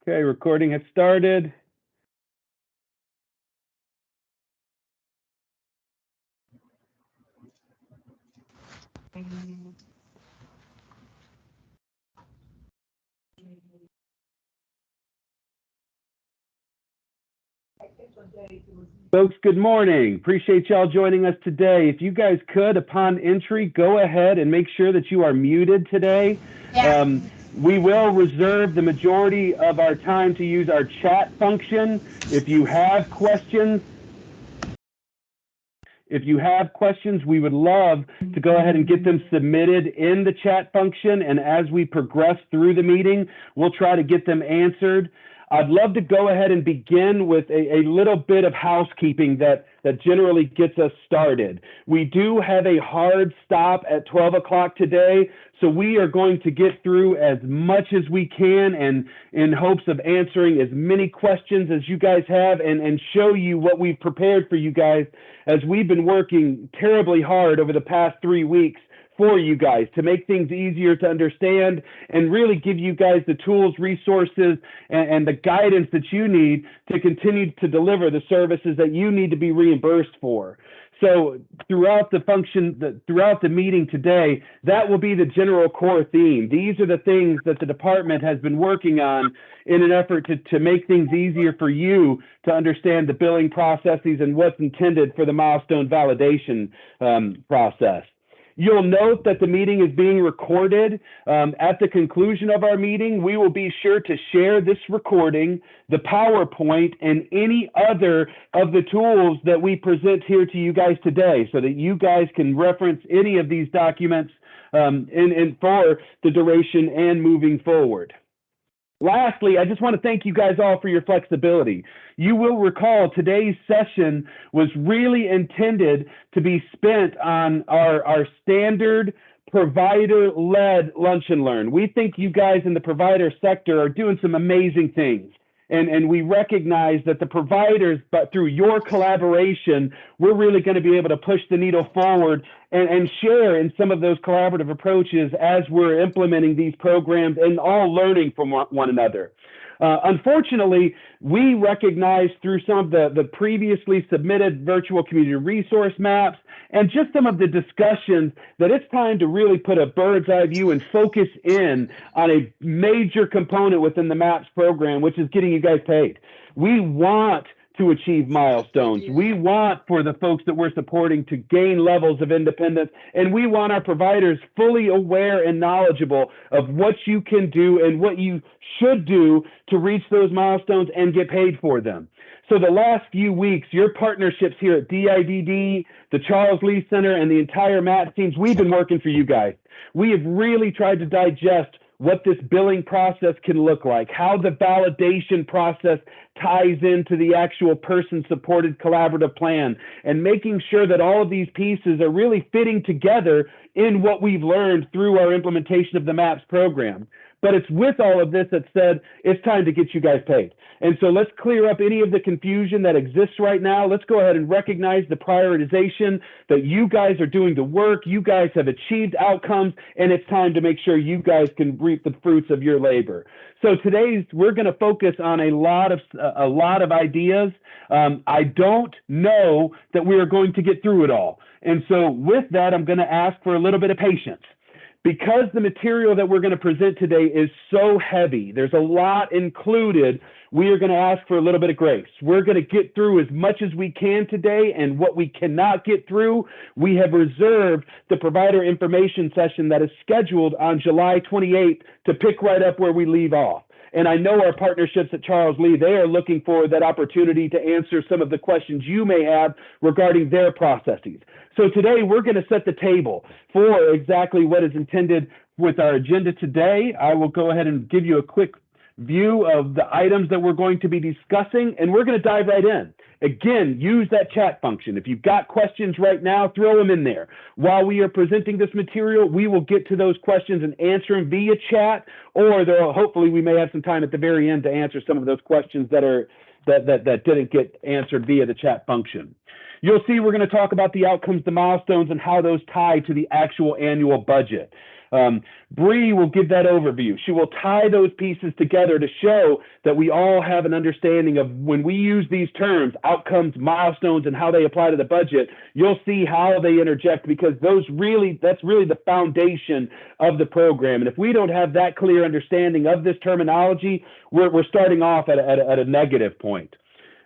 Okay, recording has started. Folks, good morning. Appreciate y'all joining us today. If you guys could, upon entry, go ahead and make sure that you are muted today. We will reserve the majority of our time to use our chat function. If you have questions, we would love to go ahead and get them submitted in the chat function. And as we progress through the meeting, we'll try to get them answered. I'd love to go ahead and begin with a little bit of housekeeping that generally gets us started. We do have a hard stop at 12 o'clock today, so we are going to get through as much as we can and in hopes of answering as many questions as you guys have and show you what we've prepared for you guys as we've been working terribly hard over the past 3 weeks for you guys to make things easier to understand and really give you guys the tools, resources, and the guidance that you need to continue to deliver the services that you need to be reimbursed for. So throughout the meeting today, that will be the general core theme. These are the things that the department has been working on in an effort to make things easier for you to understand the billing processes and what's intended for the milestone validation process. You'll note that the meeting is being recorded. At the conclusion of our meeting, we will be sure to share this recording, the PowerPoint, and any other of the tools that we present here to you guys today so that you guys can reference any of these documents for the duration and moving forward. Lastly, I just want to thank you guys all for your flexibility. You will recall today's session was really intended to be spent on our standard provider-led lunch and learn. We think you guys in the provider sector are doing some amazing things. And we recognize that the providers, but through your collaboration, we're really going to be able to push the needle forward and share in some of those collaborative approaches as we're implementing these programs and all learning from one another. Unfortunately, we recognize through some of the previously submitted virtual community resource maps and just some of the discussions that it's time to really put a bird's eye view and focus in on a major component within the MAPS program, which is getting you guys paid. We want to achieve milestones. We want for the folks that we're supporting to gain levels of independence, and we want our providers fully aware and knowledgeable of what you can do and what you should do to reach those milestones and get paid for them. So the last few weeks, your partnerships here at DIDD, the Charles Lee Center, and the entire MAPS teams, we've been working for you guys. We have really tried to digest what this billing process can look like, how the validation process ties into the actual person-supported collaborative plan, and making sure that all of these pieces are really fitting together in what we've learned through our implementation of the MAPS program. But it's with all of this that said, it's time to get you guys paid. And so let's clear up any of the confusion that exists right now. Let's go ahead and recognize the prioritization that you guys are doing the work. You guys have achieved outcomes, and it's time to make sure you guys can reap the fruits of your labor. So today we're going to focus on a lot of ideas. I don't know that we are going to get through it all. And so with that, I'm going to ask for a little bit of patience. Because the material that we're going to present today is so heavy, there's a lot included, we are going to ask for a little bit of grace. We're going to get through as much as we can today, and what we cannot get through, we have reserved the provider information session that is scheduled on July 28th to pick right up where we leave off. And I know our partnerships at Charles Lee, they are looking for that opportunity to answer some of the questions you may have regarding their processes. So today we're going to set the table for exactly what is intended with our agenda today. I will go ahead and give you a quick view of the items that we're going to be discussing, and we're going to dive right in. Again, use that chat function. If you've got questions right now, throw them in there. While we are presenting this material, we will get to those questions and answer them via chat, or hopefully we may have some time at the very end to answer some of those questions that didn't get answered via the chat function. You'll see we're going to talk about the outcomes, the milestones, and how those tie to the actual annual budget. Bree will give that overview. She will tie those pieces together to show that we all have an understanding of when we use these terms, outcomes, milestones, and how they apply to the budget. You'll see how they interject, because that's really the foundation of the program. And if we don't have that clear understanding of this terminology, we're starting off at a negative point.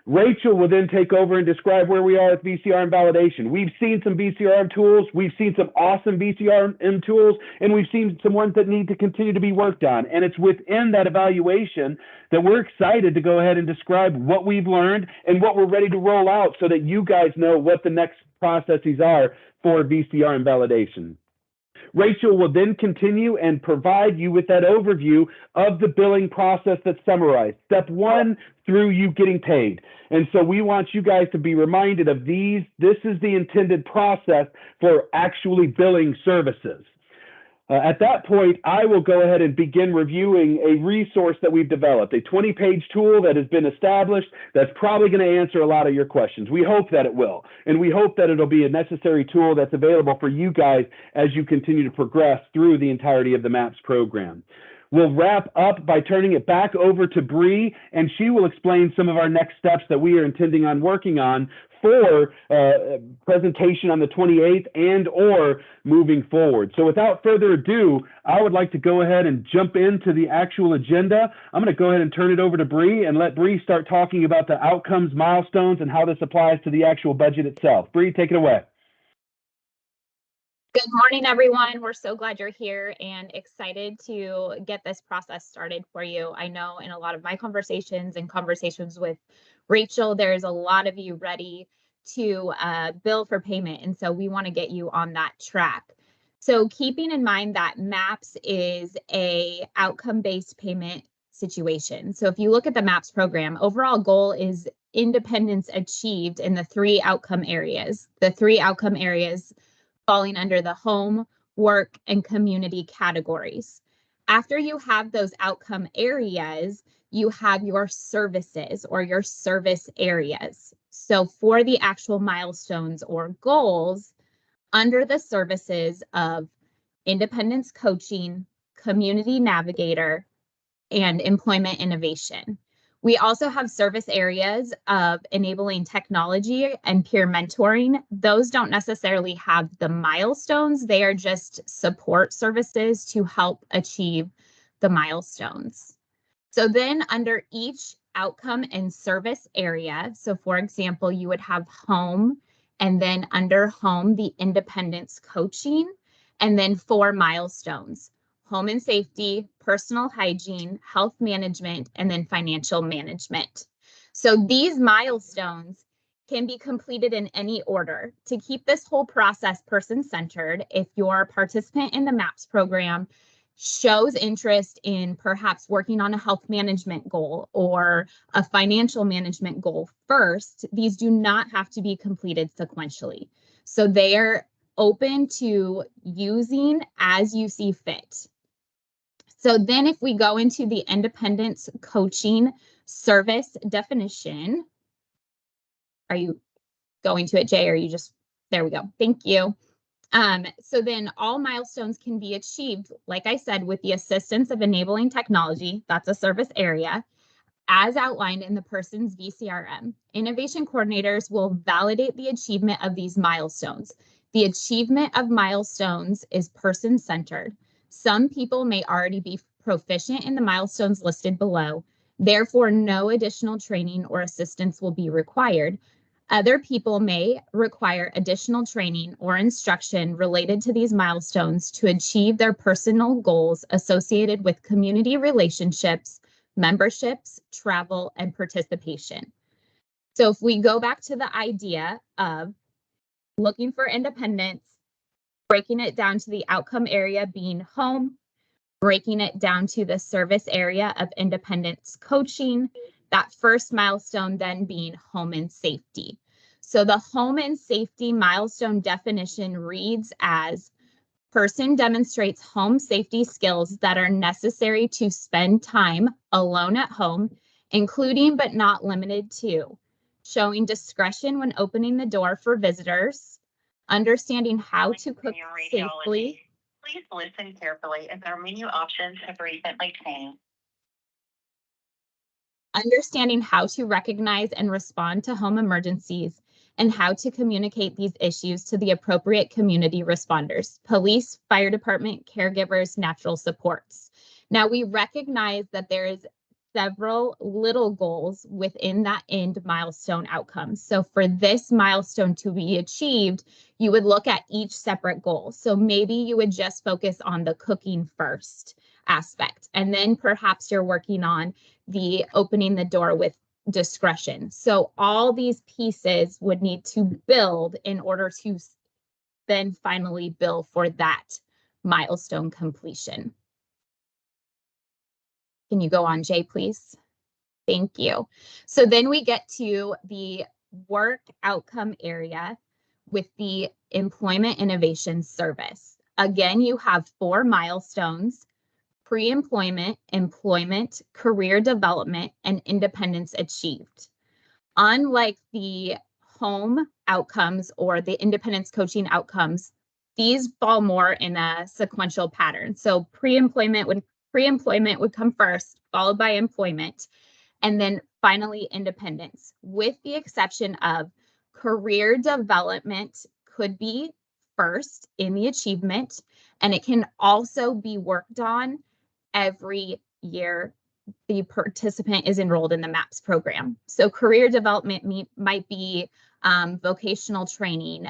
Rachel will then take over and describe where we are with VCRM validation. We've seen some VCRM tools, we've seen some awesome VCRM tools, and we've seen some ones that need to continue to be worked on. And it's within that evaluation that we're excited to go ahead and describe what we've learned and what we're ready to roll out, so that you guys know what the next processes are for VCRM validation. Rachel will then continue and provide you with that overview of the billing process that's summarized, step 1 through you getting paid. And so we want you guys to be reminded of these. This is the intended process for actually billing services. At that point, I will go ahead and begin reviewing a resource that we've developed, a 20-page tool that has been established that's probably going to answer a lot of your questions. We hope that it will, and we hope that it'll be a necessary tool that's available for you guys as you continue to progress through the entirety of the MAPS program. We'll wrap up by turning it back over to Bree, and she will explain some of our next steps that we are intending on working on for presentation on the 28th and or moving forward. So without further ado, I would like to go ahead and jump into the actual agenda. I'm going to go ahead and turn it over to Bree and let Bree start talking about the outcomes, milestones, and how this applies to the actual budget itself. Bree, take it away. Good morning, everyone. We're so glad you're here and excited to get this process started for you. I know in a lot of my conversations and conversations with Rachel, there's a lot of you ready to bill for payment. And so we want to get you on that track. So keeping in mind that MAPS is a outcome-based payment situation. So if you look at the MAPS program, overall goal is independence achieved in the 3 outcome areas. The 3 outcome areas falling under the home, work, and community categories. After you have those outcome areas, you have your services or your service areas. So for the actual milestones or goals, under the services of independence coaching, community navigator, and employment innovation. We also have service areas of enabling technology and peer mentoring. Those don't necessarily have the milestones. They are just support services to help achieve the milestones. So then under each outcome and service area, so for example, you would have home, and then under home, the independence coaching, and then 4 milestones. Home and safety, personal hygiene, health management, and then financial management. So these milestones can be completed in any order. To keep this whole process person-centered, if your participant in the MAPS program shows interest in perhaps working on a health management goal or a financial management goal first, these do not have to be completed sequentially. So they are open to using as you see fit. So then if we go into the independence coaching service definition, are you going to it, Jay, or are you just, there we go. Thank you. So then all milestones can be achieved, like I said, with the assistance of enabling technology. That's a service area, as outlined in the person's VCRM. Innovation coordinators will validate the achievement of these milestones. The achievement of milestones is person-centered. Some people may already be proficient in the milestones listed below. Therefore, no additional training or assistance will be required. Other people may require additional training or instruction related to these milestones to achieve their personal goals associated with community relationships, memberships, travel, and participation. So if we go back to the idea of looking for independence, breaking it down to the outcome area being home, breaking it down to the service area of independence coaching, that first milestone then being home and safety. So the home and safety milestone definition reads as person demonstrates home safety skills that are necessary to spend time alone at home, including but not limited to showing discretion when opening the door for visitors, understanding how to cook safely. Please listen carefully as our menu options have recently changed. Understanding how to recognize and respond to home emergencies and how to communicate these issues to the appropriate community responders, police, fire department, caregivers, natural supports. Now, we recognize that there is several little goals within that end milestone outcome. So for this milestone to be achieved, you would look at each separate goal. So maybe you would just focus on the cooking first aspect, and then perhaps you're working on the opening the door with discretion. So all these pieces would need to build in order to then finally bill for that milestone completion. Can you go on, Jay, please? Thank you. So then we get to the work outcome area with the employment innovation service. Again, you have 4 milestones: pre-employment, employment, career development, and independence achieved. Unlike the home outcomes or the independence coaching outcomes, these fall more in a sequential pattern. So pre-employment would come first, followed by employment, and then finally independence, with the exception of career development could be first in the achievement, and it can also be worked on every year the participant is enrolled in the MAPS program. So career development might be vocational training,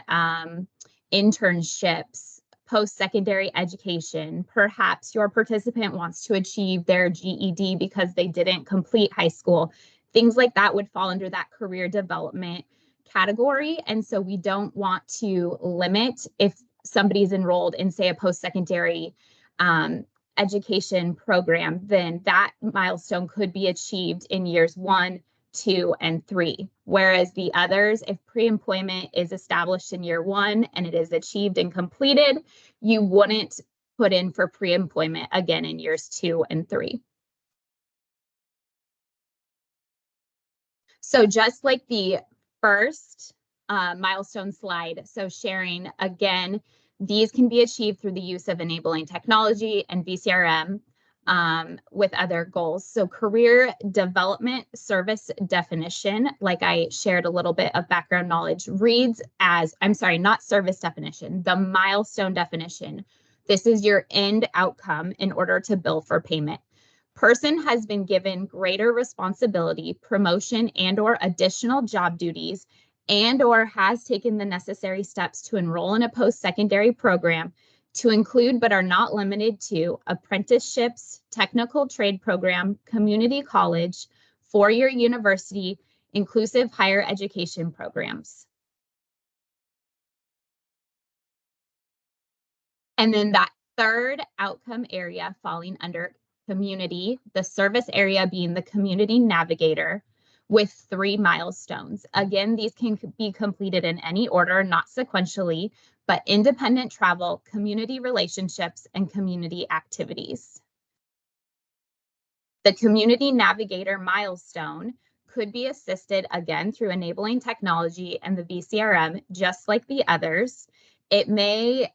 internships, post-secondary education. Perhaps your participant wants to achieve their GED because they didn't complete high school. Things like that would fall under that career development category. And so we don't want to limit if somebody's enrolled in, say, a post-secondary education program, then that milestone could be achieved in years 1, 2, and 3. Whereas the others, if pre-employment is established in year 1 and it is achieved and completed, you wouldn't put in for pre-employment again in years 2 and 3. So just like the first milestone slide, so sharing, again, these can be achieved through the use of enabling technology and VCRM with other goals. So career development service definition, like I shared a little bit of background knowledge, reads as, I'm sorry, not service definition, the milestone definition. This is your end outcome in order to bill for payment. Person has been given greater responsibility, promotion, and/or additional job duties, and/or has taken the necessary steps to enroll in a post-secondary program to include but are not limited to apprenticeships, technical trade program, community college, four-year university, inclusive higher education programs. And then that third outcome area falling under community, the service area being the community navigator, with 3 milestones. Again, these can be completed in any order, not sequentially, but independent travel, community relationships, and community activities. The community navigator milestone could be assisted again through enabling technology and the VCRM, just like the others. It may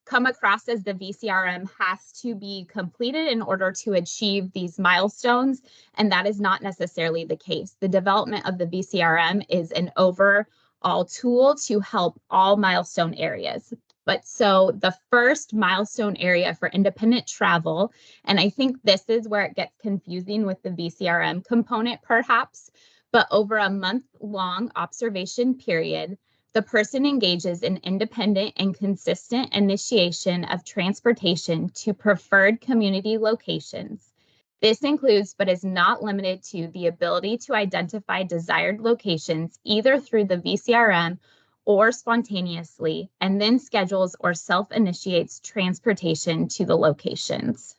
come across as the VCRM has to be completed in order to achieve these milestones, and that is not necessarily the case. The development of the VCRM is an overall tool to help all milestone areas. But so the first milestone area for independent travel, and I think this is where it gets confusing with the VCRM component perhaps, but over a month-long observation period, the person engages in independent and consistent initiation of transportation to preferred community locations. This includes, but is not limited to, the ability to identify desired locations either through the VCRM or spontaneously, and then schedules or self-initiates transportation to the locations.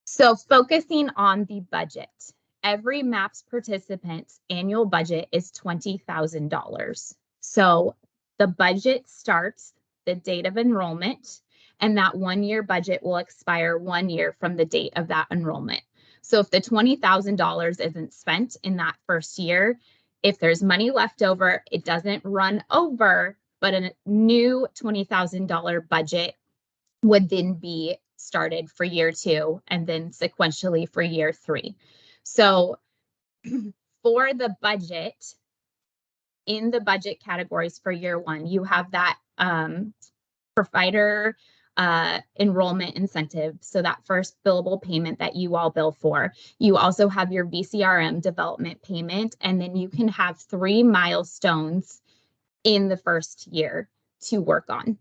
So focusing on the budget. Every MAPS participant's annual budget is $20,000. So the budget starts the date of enrollment, and that 1-year budget will expire 1 year from the date of that enrollment. So if the $20,000 isn't spent in that first year, If there's money left over, it doesn't run over, but a new $20,000 budget would then be started for year 2 and then sequentially for year 3. So for the budget, in the budget categories for year 1, you have that provider enrollment incentive. So that first billable payment that you all bill for. You also have your VCRM development payment, and then you can have 3 milestones in the first year to work on.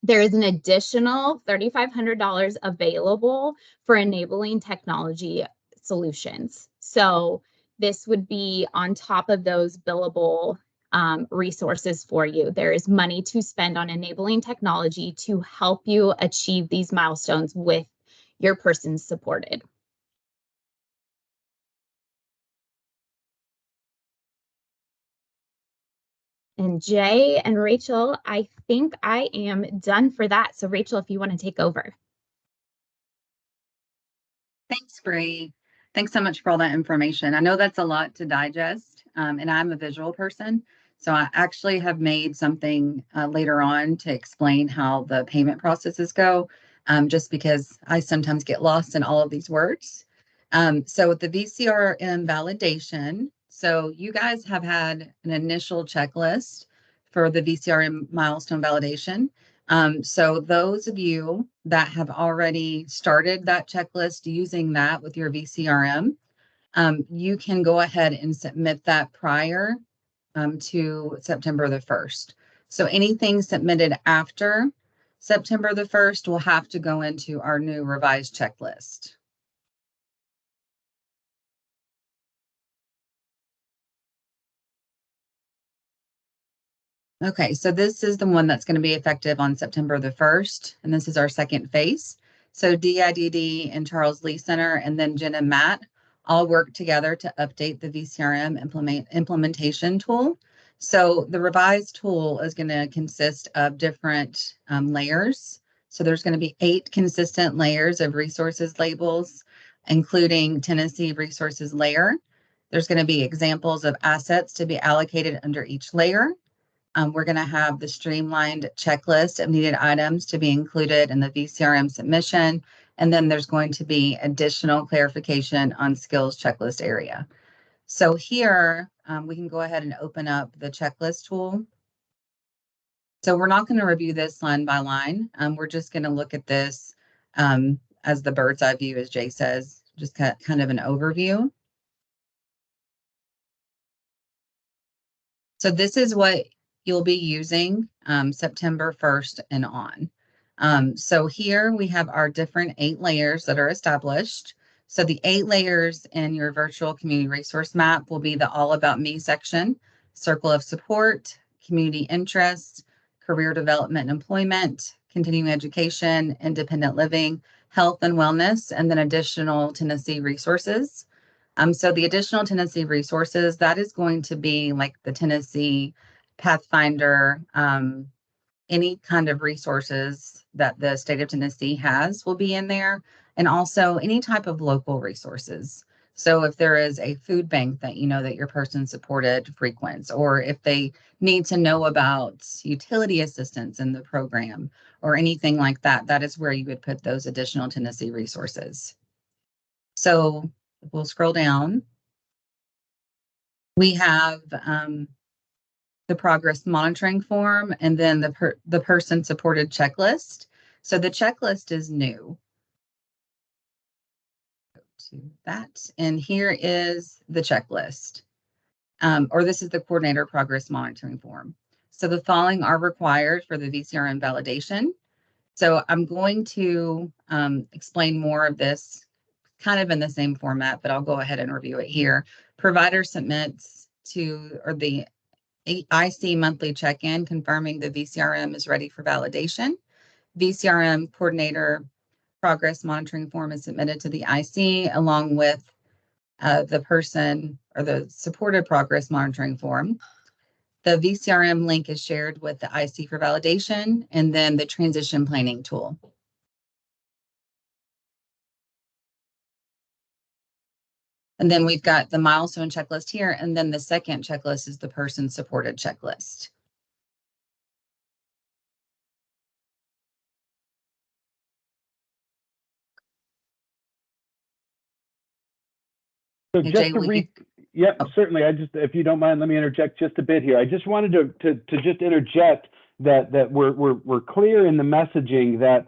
There is an additional $3,500 available for enabling technology solutions. So this would be on top of those billable resources for you. There is money to spend on enabling technology to help you achieve these milestones with your persons supported. And Jay and Rachel, I think I am done for that. So Rachel, if you want to take over. Thanks, Bree. Thanks so much for all that information. I know that's a lot to digest, and I'm a visual person. So I actually have made something later on to explain how the payment processes go, just because I sometimes get lost in all of these words. So with the VCRM validation, so you guys have had an initial checklist for the VCRM milestone validation. So those of you that have already started that checklist using that with your VCRM, you can go ahead and submit that prior to September the 1st. So anything submitted after September the 1st will have to go into our new revised checklist. Okay, so this is the one that's going to be effective on September the 1st, and this is our second phase. So DIDD and Charles Lee Center, and then Jen and Matt all work together to update the VCRM implementation tool. So the revised tool is going to consist of different layers. So there's going to be 8 consistent layers of resources labels, including Tennessee resources layer. There's going to be examples of assets to be allocated under each layer. We're going to have the streamlined checklist of needed items to be included in the VCRM submission. And then there's going to be additional clarification on skills checklist area. So here we can go ahead and open up the checklist tool. So we're not going to review this line by line. We're just going to look at this as the bird's eye view, as Jay says, just kind of an overview. So this is what you'll be using September 1st and on. So here we have our different 8 layers that are established. So the 8 layers in your virtual community resource map will be the All About Me section, Circle of Support, Community Interests, Career Development and Employment, Continuing Education, Independent Living, Health and Wellness, and then additional Tennessee resources. So the additional Tennessee resources, that is going to be like the Tennessee Pathfinder, any kind of resources that the state of Tennessee has will be in there, and also any type of local resources. So if there is a food bank that you know that your person supported frequents, or if they need to know about utility assistance in the program or anything like that, that is where you would put those additional Tennessee resources. So we'll scroll down. We have the progress monitoring form, and then the person supported checklist. So the checklist is new. Go to that, and here is the checklist, or this is the coordinator progress monitoring form. So the following are required for the VCRM validation. So I'm going to explain more of this kind of in the same format, but I'll go ahead and review it here. Provider submits to, or the IC monthly check-in confirming the VCRM is ready for validation. VCRM coordinator progress monitoring form is submitted to the IC along with the person or the supported progress monitoring form. The VCRM link is shared with the IC for validation, and then the transition planning tool. And then we've got the milestone checklist here. And then the second checklist is the person supported checklist. So Hey, just Jay, to will you- yep, Oh. certainly. If you don't mind, let me interject just a bit here. I just wanted to just interject that we're clear in the messaging that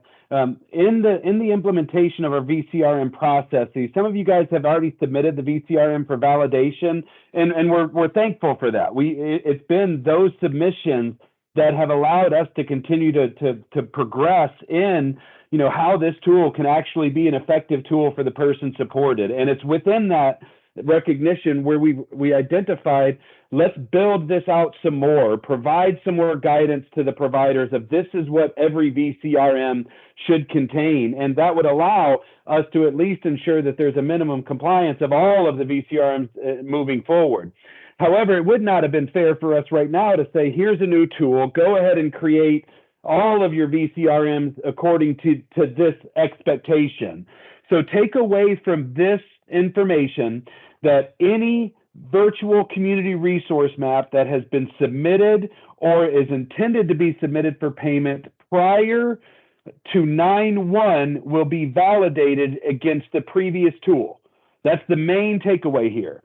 in the implementation of our VCRM processes, some of you guys have already submitted the VCRM for validation, and we're thankful for that. It's been those submissions that have allowed us to continue to progress in how this tool can actually be an effective tool for the person supported. And it's within that recognition where we identified, let's build this out some more, provide some more guidance to the providers of this is what every VCRM should contain. And that would allow us to at least ensure that there's a minimum compliance of all of the VCRMs moving forward. However, it would not have been fair for us right now to say, here's a new tool, go ahead and create all of your VCRMs according to this expectation. So take away from this information that any virtual community resource map that has been submitted or is intended to be submitted for payment prior to 9/1 will be validated against the previous tool. That's the main takeaway here.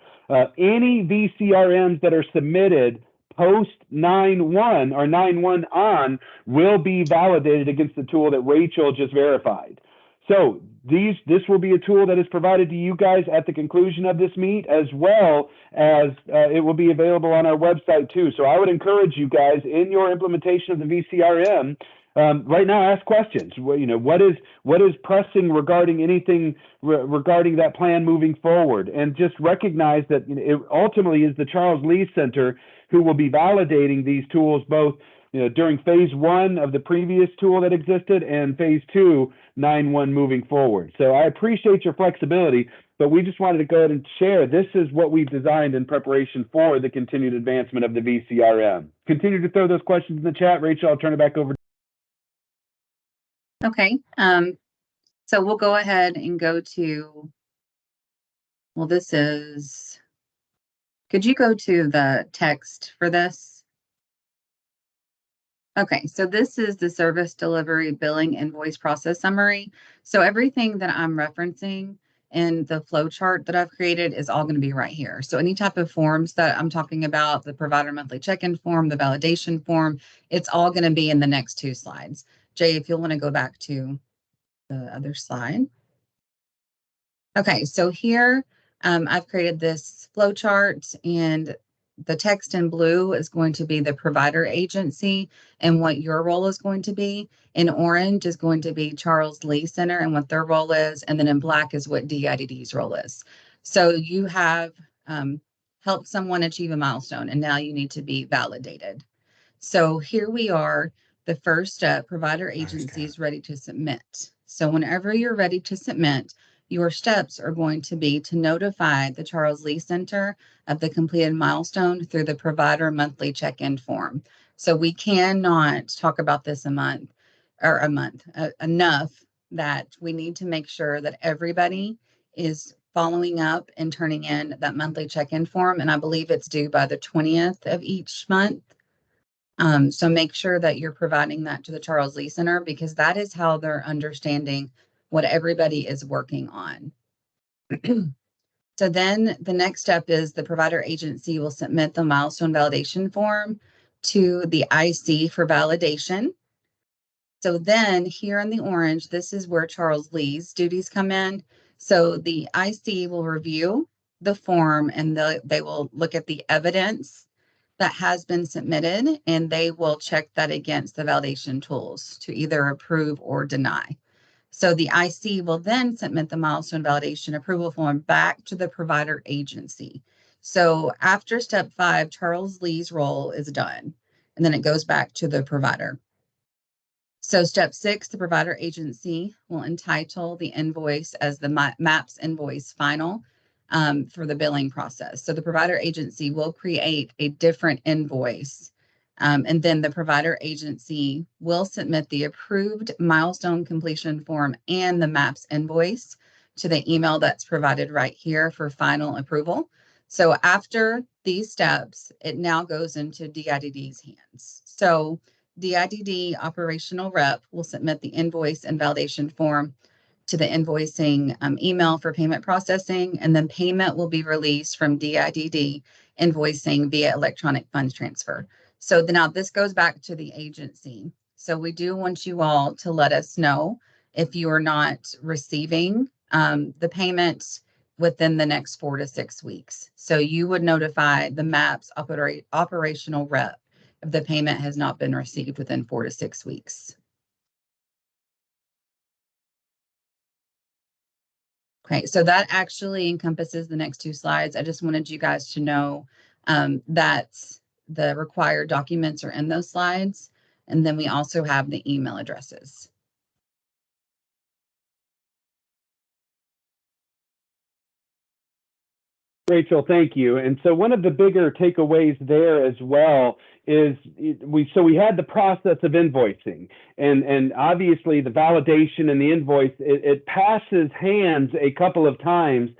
Any VCRMs that are submitted post 9/1 or 9/1 on will be validated against the tool that Rachel just verified. So this will be a tool that is provided to you guys at the conclusion of this meet, as well as it will be available on our website too. So I would encourage you guys in your implementation of the VCRM right now, ask questions. What is pressing regarding anything regarding that plan moving forward, and just recognize that it ultimately is the Charles Lee Center who will be validating these tools both during phase 1 of the previous tool that existed and phase 2, 9/1 moving forward. So I appreciate your flexibility, but we just wanted to go ahead and share this is what we've designed in preparation for the continued advancement of the VCRM. Continue to throw those questions in the chat. Rachel, I'll turn it back over. Okay. So we'll go ahead and go to, well, could you go to the text for this? Okay, so this is the service delivery billing invoice process summary. So everything that I'm referencing in the flow chart that I've created is all going to be right here. So any type of forms that I'm talking about, the provider monthly check-in form, the validation form, it's all going to be in the next 2 slides. Jay, if you'll want to go back to the other slide. Okay, so here I've created this flow chart, and the text in blue is going to be the provider agency and what your role is going to be. In orange is going to be Charles Lee Center and what their role is. And then in black is what DIDD's role is. So you have helped someone achieve a milestone, and now you need to be validated. So here we are. The first step, provider agency is ready to submit. So whenever you're ready to submit, your steps are going to be to notify the Charles Lee Center of the completed milestone through the provider monthly check-in form. So we cannot talk about this enough that we need to make sure that everybody is following up and turning in that monthly check-in form. And I believe it's due by the 20th of each month. So make sure that you're providing that to the Charles Lee Center, because that is how they're understanding what everybody is working on. So then the next step is the provider agency will submit the milestone validation form to the IC for validation. So then here in the orange, this is where Charles Lee's duties come in. So the IC will review the form, and they will look at the evidence that has been submitted, and they will check that against the validation tools to either approve or deny. So the IC will then submit the milestone validation approval form back to the provider agency. So after step 5, Charles Lee's role is done, and then it goes back to the provider. So step 6, the provider agency will entitle the invoice as the MAPS invoice final for the billing process. So the provider agency will create a different invoice, and then the provider agency will submit the approved milestone completion form and the MAPS invoice to the email that's provided right here for final approval. So after these steps, it now goes into DIDD's hands. So DIDD operational rep will submit the invoice and validation form to the invoicing email for payment processing, and then payment will be released from DIDD invoicing via electronic funds transfer. So now this goes back to the agency. So we do want you all to let us know if you are not receiving the payment within the next 4 to 6 weeks. So you would notify the MAPS operational rep if the payment has not been received within 4 to 6 weeks. Okay, so that actually encompasses the next 2 slides. I just wanted you guys to know that the required documents are in those slides. And then we also have the email addresses. Rachel, thank you. And so one of the bigger takeaways there as well is we had the process of invoicing, and obviously the validation and the invoice, it passes hands a couple of times,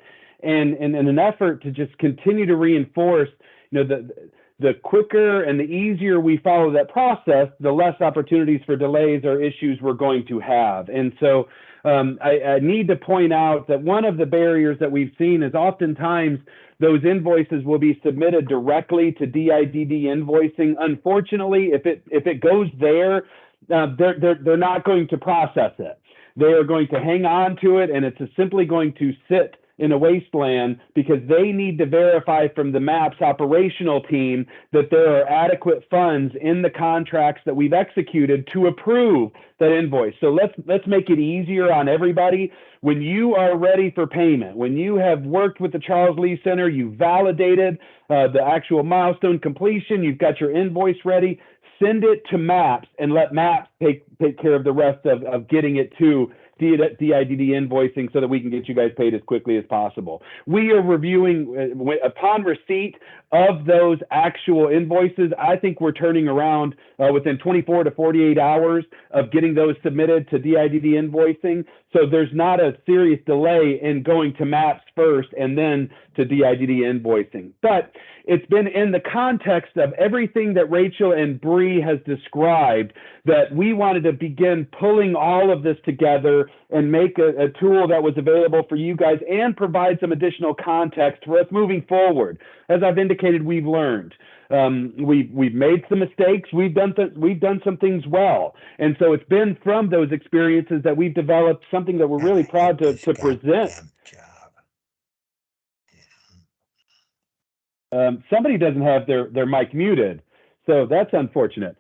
and in an effort to just continue to reinforce, the quicker and the easier we follow that process, the less opportunities for delays or issues we're going to have. And so I need to point out that one of the barriers that we've seen is oftentimes those invoices will be submitted directly to DIDD invoicing. Unfortunately, if it goes there, they're not going to process it. They are going to hang on to it, and it's simply going to sit in a wasteland because they need to verify from the MAPS operational team that there are adequate funds in the contracts that we've executed to approve that invoice. So let's make it easier on everybody. When you are ready for payment, when you have worked with the Charles Lee Center, you validated the actual milestone completion, you've got your invoice ready, send it to MAPS and let MAPS take care of the rest of getting it to DIDD invoicing so that we can get you guys paid as quickly as possible. We are reviewing upon receipt of those actual invoices. I think we're turning around within 24 to 48 hours of getting those submitted to DIDD invoicing. So there's not a serious delay in going to MAPS first and then to DIDD invoicing. But it's been in the context of everything that Rachel and Bree has described that we wanted to begin pulling all of this together and make a tool that was available for you guys and provide some additional context for us moving forward. As I've indicated, we've learned. We've made some mistakes. We've done some things well, and so it's been from those experiences that we've developed something that we're really proud to present. Somebody doesn't have their mic muted, so that's unfortunate.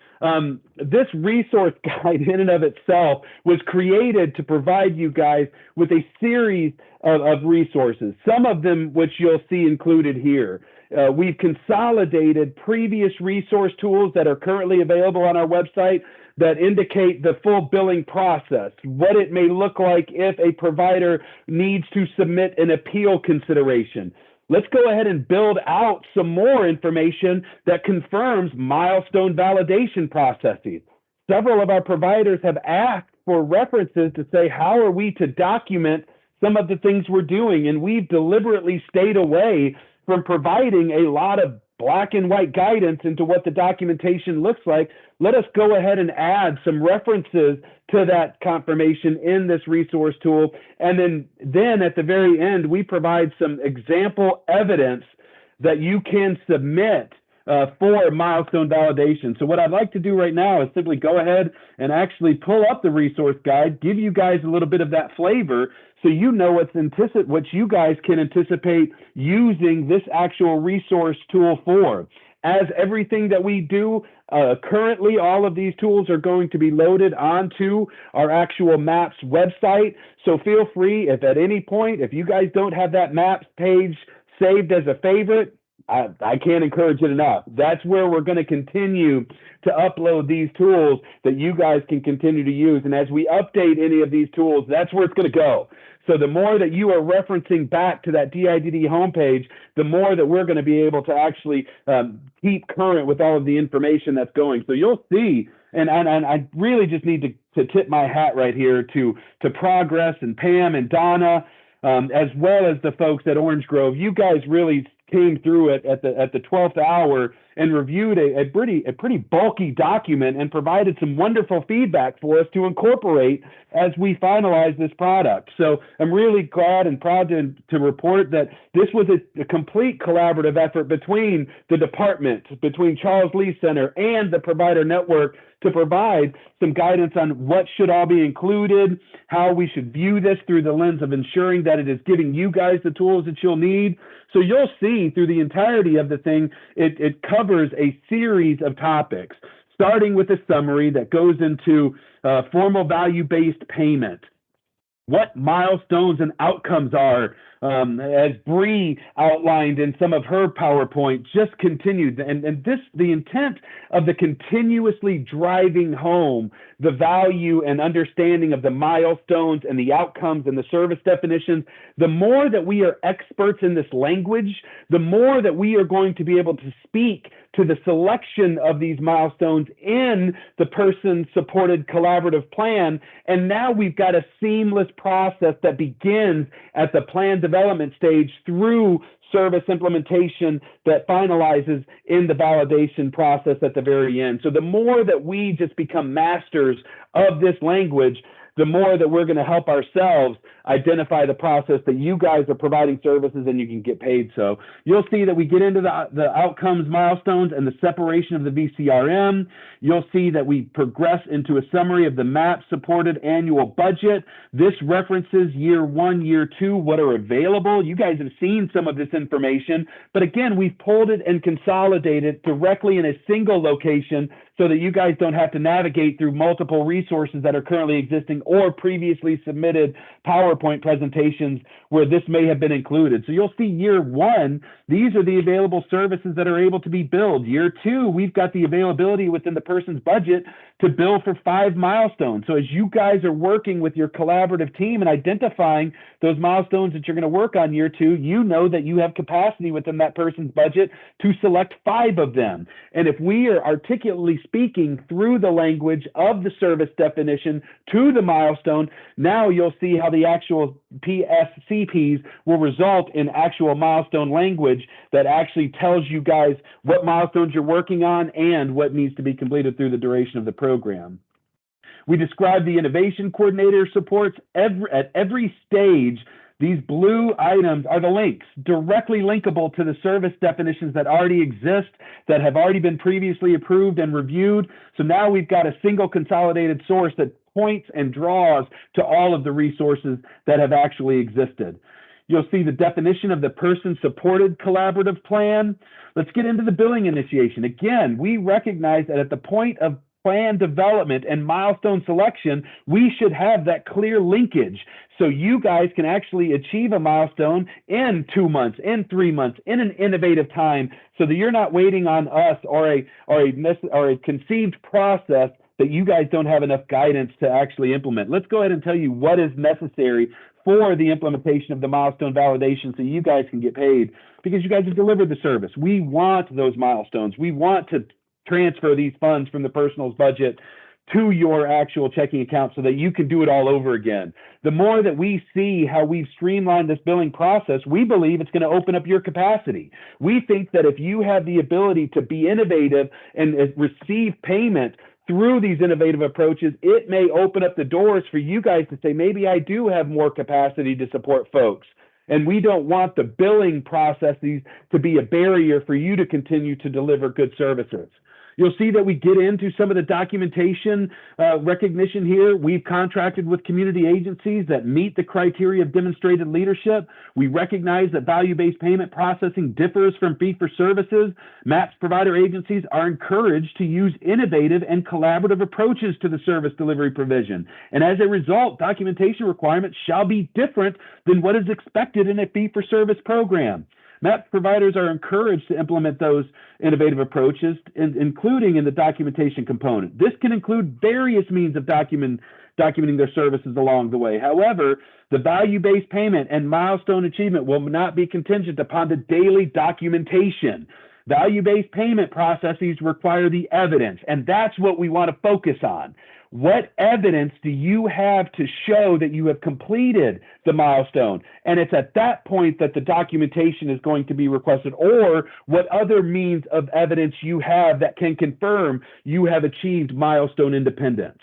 This resource guide in and of itself was created to provide you guys with a series of resources, some of them which you'll see included here. We've consolidated previous resource tools that are currently available on our website that indicate the full billing process, what it may look like if a provider needs to submit an appeal consideration. Let's go ahead and build out some more information that confirms milestone validation processes. Several of our providers have asked for references to say, how are we to document some of the things we're doing? And we've deliberately stayed away from providing a lot of black and white guidance into what the documentation looks like. Let us go ahead and add some references to that confirmation in this resource tool. And then at the very end, we provide some example evidence that you can submit for milestone validation. So what I'd like to do right now is simply go ahead and actually pull up the resource guide, give you guys a little bit of that flavor so you know what you guys can anticipate using this actual resource tool for. As everything that we do, currently all of these tools are going to be loaded onto our actual MAPS website. So feel free, if at any point, if you guys don't have that MAPS page saved as a favorite, I can't encourage it enough. That's where we're going to continue to upload these tools that you guys can continue to use. And as we update any of these tools, that's where it's going to go. So the more that you are referencing back to that DIDD homepage, the more that we're going to be able to actually keep current with all of the information that's going. So you'll see, and I really just need to tip my hat right here to Progress and Pam and Donna. as well as the folks at Orange Grove. You guys really came through it at the 12th hour and reviewed a pretty bulky document and provided some wonderful feedback for us to incorporate as we finalize this product. So I'm really glad and proud to report that this was a complete collaborative effort between the department, between Charles Lee Center and the provider network, to provide some guidance on what should all be included, how we should view this through the lens of ensuring that it is giving you guys the tools that you'll need. So you'll see through the entirety of the thing, it covers a series of topics, starting with a summary that goes into formal value-based payment, what milestones and outcomes are, as Bree outlined in some of her PowerPoint, just continued. And the intent of the continuously driving home the value and understanding of the milestones and the outcomes and the service definitions, the more that we are experts in this language, the more that we are going to be able to speak to the selection of these milestones in the person-supported collaborative plan. And now we've got a seamless process that begins at the plan development stage through service implementation that finalizes in the validation process at the very end. So the more that we just become masters of this language, the more that we're going to help ourselves identify the process that you guys are providing services and you can get paid. So you'll see that we get into the outcomes, milestones, and the separation of the VCRM. You'll see that we progress into a summary of the MAP supported annual budget. This references year 1, year 2, what are available. You guys have seen some of this information, but again, we've pulled it and consolidated directly in a single location so that you guys don't have to navigate through multiple resources that are currently existing or previously submitted PowerPoint presentations where this may have been included. So you'll see year 1, these are the available services that are able to be billed. Year 2, we've got the availability within the person's budget to bill for 5 milestones. So as you guys are working with your collaborative team and identifying those milestones that you're going to work on year 2, you know that you have capacity within that person's budget to select 5 of them. And if we are articulately speaking through the language of the service definition to the milestone, now you'll see how the actual PSCPs will result in actual milestone language that actually tells you guys what milestones you're working on and what needs to be completed through the duration of the program. We describe the innovation coordinator supports at every stage. These blue items are the links, directly linkable to the service definitions that already exist, that have already been previously approved and reviewed. So now we've got a single consolidated source that points and draws to all of the resources that have actually existed. You'll see the definition of the person-supported collaborative plan. Let's get into the billing initiation. Again, we recognize that at the point of plan development and milestone selection, we should have that clear linkage so you guys can actually achieve a milestone in 2 months, in 3 months, in an innovative time, so that you're not waiting on us or a conceived process that you guys don't have enough guidance to actually implement. Let's go ahead and tell you what is necessary for the implementation of the milestone validation so you guys can get paid, because you guys have delivered the service. We want those milestones. We want to transfer these funds from the personal's budget to your actual checking account so that you can do it all over again. The more that we see how we've streamlined this billing process, we believe it's going to open up your capacity. We think that if you have the ability to be innovative and receive payment through these innovative approaches, it may open up the doors for you guys to say, maybe I do have more capacity to support folks. And we don't want the billing processes to be a barrier for you to continue to deliver good services. You'll see that we get into some of the documentation recognition here. We've contracted with community agencies that meet the criteria of demonstrated leadership. We recognize that value-based payment processing differs from fee-for-services. MAPS provider agencies are encouraged to use innovative and collaborative approaches to the service delivery provision. And as a result, documentation requirements shall be different than what is expected in a fee-for-service program. MAPS providers are encouraged to implement those innovative approaches, including in the documentation component. This can include various means of documenting their services along the way. However, the value-based payment and milestone achievement will not be contingent upon the daily documentation. Value-based payment processes require the evidence, and that's what we want to focus on. What evidence do you have to show that you have completed the milestone? And it's at that point that the documentation is going to be requested, or what other means of evidence you have that can confirm you have achieved milestone independence.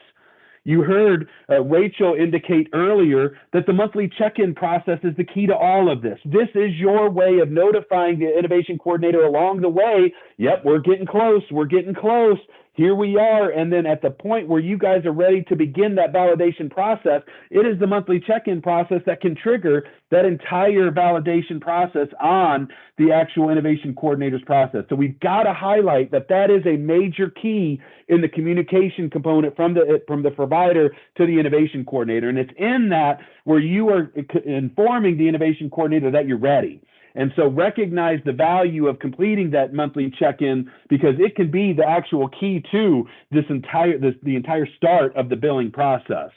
You heard Rachel indicate earlier that the monthly check-in process is the key to all of this. This is your way of notifying the innovation coordinator along the way. Yep, we're getting close. We're getting close. Here we are. And then at the point where you guys are ready to begin that validation process, it is the monthly check-in process that can trigger that entire validation process on the actual innovation coordinator's process. So we've got to highlight that that is a major key in the communication component from the provider to the innovation coordinator. And it's in that where you are informing the innovation coordinator that you're ready. And so recognize the value of completing that monthly check-in, because it can be the actual key to the entire start of the billing process.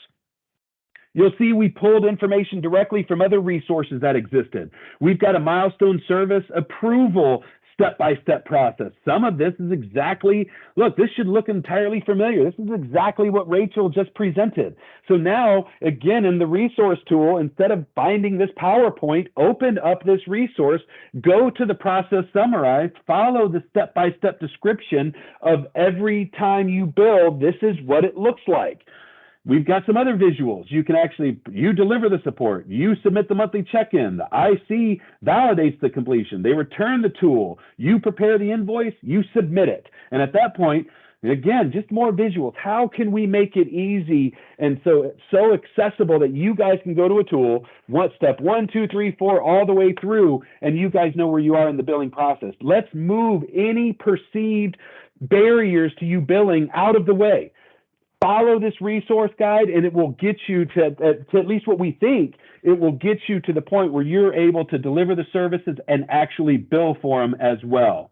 You'll see we pulled information directly from other resources that existed. We've got a milestone service approval step-by-step process. Some of this is exactly, look, this should look entirely familiar. This is exactly what Rachel just presented. So now, again, in the resource tool, instead of finding this PowerPoint, open up this resource, go to the process summarized, follow the step-by-step description of every time you build, this is what it looks like. We've got some other visuals. You can actually, you deliver the support, you submit the monthly check-in, the IC validates the completion, they return the tool, you prepare the invoice, you submit it. And at that point, again, just more visuals. How can we make it easy and so accessible that you guys can go to a tool, step 1, 2, 3, 4, all the way through, and you guys know where you are in the billing process. Let's move any perceived barriers to you billing out of the way. Follow this resource guide, and it will get you to at least what we think, it will get you to the point where you're able to deliver the services and actually bill for them as well.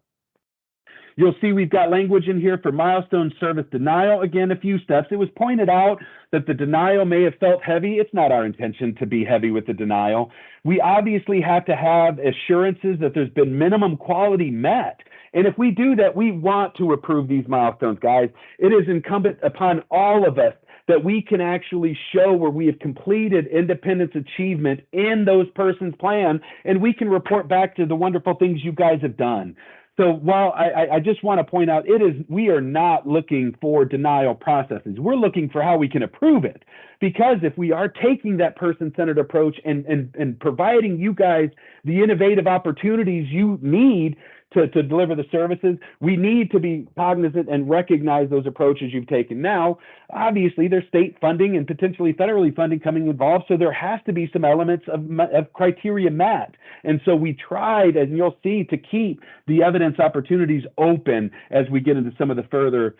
You'll see we've got language in here for milestone service denial. Again, a few steps. It was pointed out that the denial may have felt heavy. It's not our intention to be heavy with the denial. We obviously have to have assurances that there's been minimum quality met. And if we do that, we want to approve these milestones, guys. It is incumbent upon all of us that we can actually show where we have completed independence achievement in those persons' plan, and we can report back to the wonderful things you guys have done. So while I just want to point out, we are not looking for denial processes. We're looking for how we can approve it. Because if we are taking that person-centered approach and providing you guys the innovative opportunities you need to deliver the services, we need to be cognizant and recognize those approaches you've taken. Now, obviously, there's state funding and potentially federally funding coming involved, so there has to be some elements of criteria met. And so we tried, and you'll see, to keep the evidence opportunities open as we get into some of the further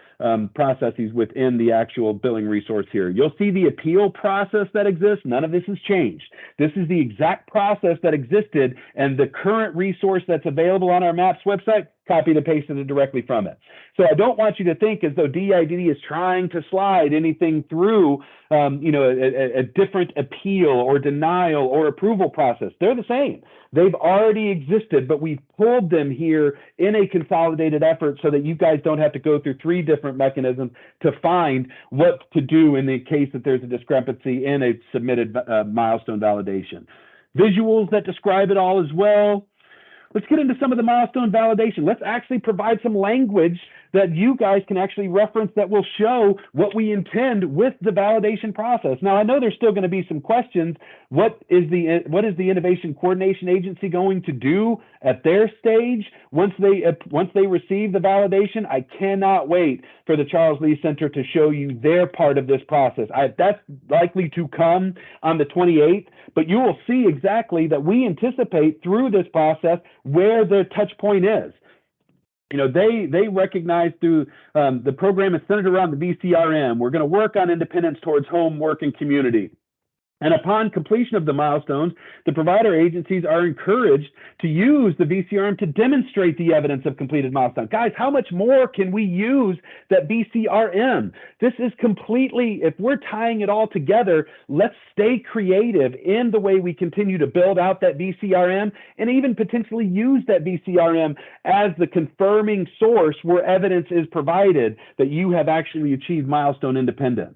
processes within the actual billing resource here. You'll see the appeal process that exists. None of this has changed. This is the exact process that existed, and the current resource that's available on our MAPS website, copied and pasted it directly from it. So I don't want you to think as though DID is trying to slide anything through, a different appeal or denial or approval process. They're the same. They've already existed, but we've pulled them here in a consolidated effort so that you guys don't have to go through 3 different mechanisms to find what to do in the case that there's a discrepancy in a submitted milestone validation. Visuals that describe it all as well. Let's get into some of the milestone validation. Let's actually provide some language that you guys can actually reference that will show what we intend with the validation process. Now, I know there's still going to be some questions. What is the Innovation Coordination Agency going to do at their stage once they receive the validation? I cannot wait for the Charles Lee Center to show you their part of this process. That's likely to come on the 28th, but you will see exactly that we anticipate through this process where their touch point is. They recognize through the program is centered around the VCRM. We're going to work on independence towards home, work, and community. And upon completion of the milestones, the provider agencies are encouraged to use the VCRM to demonstrate the evidence of completed milestones. Guys, how much more can we use that VCRM? This is completely, if we're tying it all together, let's stay creative in the way we continue to build out that VCRM and even potentially use that VCRM as the confirming source where evidence is provided that you have actually achieved milestone independence.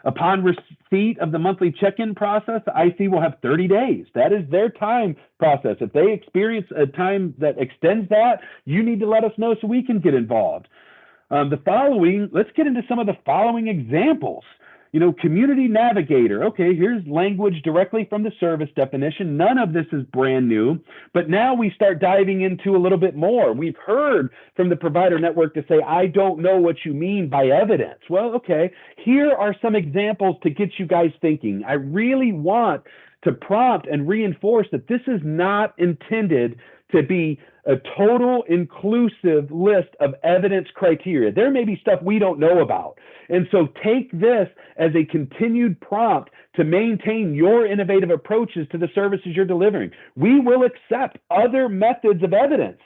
Upon receipt of the monthly check-in process, the IC will have 30 days. That is their time process. If they experience a time that extends that, you need to let us know so we can get involved. Let's get into some of the following examples. Community navigator. Okay, here's language directly from the service definition. None of this is brand new, but now we start diving into a little bit more. We've heard from the provider network to say, I don't know what you mean by evidence. Well, okay, here are some examples to get you guys thinking. I really want to prompt and reinforce that this is not intended to be a total inclusive list of evidence criteria. There may be stuff we don't know about. And so take this as a continued prompt to maintain your innovative approaches to the services you're delivering. We will accept other methods of evidence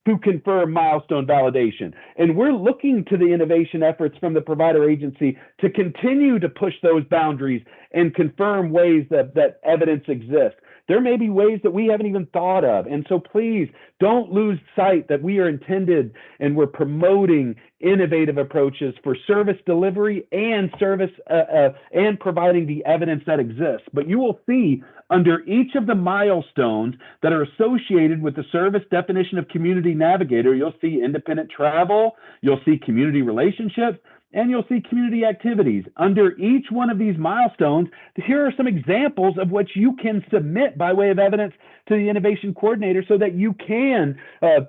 to confirm milestone validation. And we're looking to the innovation efforts from the provider agency to continue to push those boundaries and confirm ways that evidence exists. There may be ways that we haven't even thought of. And so please don't lose sight that we are intended and we're promoting innovative approaches for service delivery and service and providing the evidence that exists. But you will see under each of the milestones that are associated with the service definition of community navigator, you'll see independent travel, you'll see community relationships, and you'll see community activities. Under each one of these milestones, here are some examples of what you can submit by way of evidence to the innovation coordinator so that you can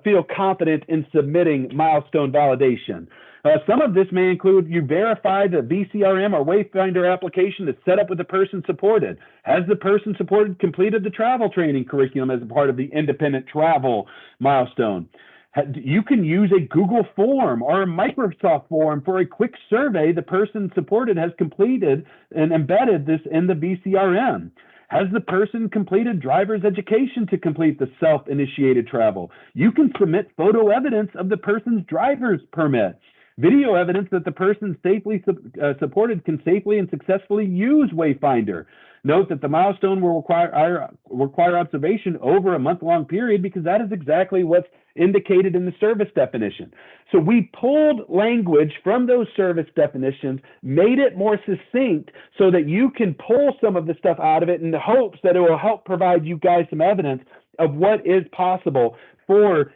feel confident in submitting milestone validation. Some of this may include you verify the VCRM or Wayfinder application that's set up with the person supported. Has the person supported completed the travel training curriculum as a part of the independent travel milestone? You can use a Google form or a Microsoft form for a quick survey the person supported has completed and embedded this in the VCRM. Has the person completed driver's education to complete the self-initiated travel? You can submit photo evidence of the person's driver's permit. Video evidence that the person safely supported can safely and successfully use Wayfinder. Note that the milestone will require observation over a month-long period because that is exactly what's indicated in the service definition. So we pulled language from those service definitions, made it more succinct so that you can pull some of the stuff out of it in the hopes that it will help provide you guys some evidence of what is possible for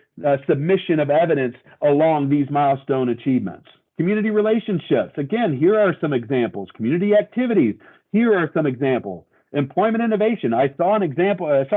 submission of evidence along these milestone achievements. Community relationships. Again, here are some examples. Community activities. Here are some examples. Employment innovation. I saw